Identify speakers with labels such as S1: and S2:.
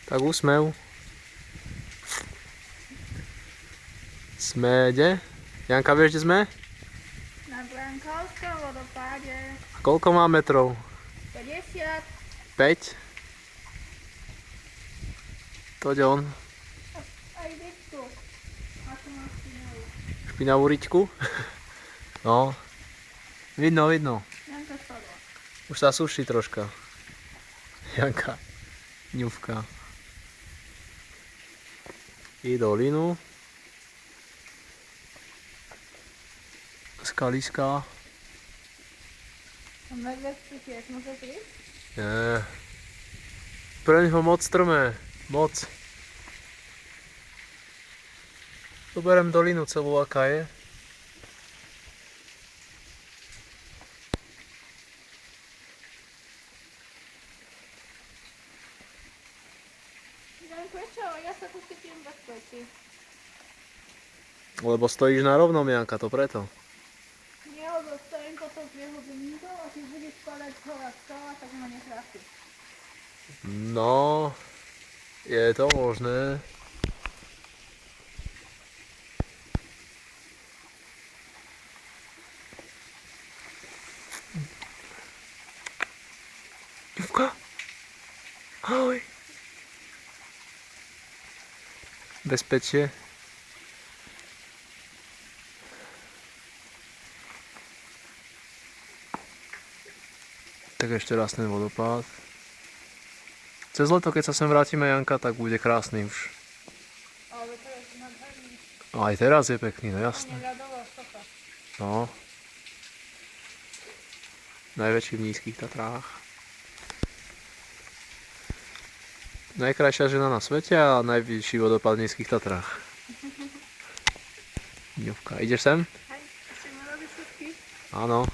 S1: Tak úsmev. Sme kde? Janka, vieš, kde sme?
S2: Na Brankovskom vodopáde.
S1: A koľko má metrov?
S2: 50.
S1: 5? To je on.
S2: Aj Viktu. Ako má spínavú.
S1: Špinavú riťku. No. Vidno, vidno.
S2: Janka spadla.
S1: Už sa suší troška. Janka. Ňufka. I dolinu. Skaliska.
S2: A medveď tu tiež môže prísť?
S1: Nie. Preň ho moc strmé. Moc. Zoberiem dolinu celú, aká je.
S2: Janko, prečo? Ja sa tu cítim bezpečí.
S1: Lebo stojíš na rovnom, Janka, to preto.
S2: Nie, lebo stojím potom v jeho domínku a keď budeš spadať hora skala, tak ma netrafi.
S1: No, je to možné. Ňufka. Ahoj. Bezpečie. Tak ešte raz ten vodopád. Cez leto, keď sa sem vrátime, Janka, tak bude krásny už.
S2: Ale to je nádherný.
S1: No aj teraz je pekný, no
S2: To
S1: jasné.
S2: neľadová stopa.
S1: No. Najväčší v Nízkych Tatrách. Najkrajšia žena na svete a najvyšší vodopád v Nízkych Tatrách. Ňufka, ideš sem?
S2: Hej, si ma robí všetky?
S1: Áno.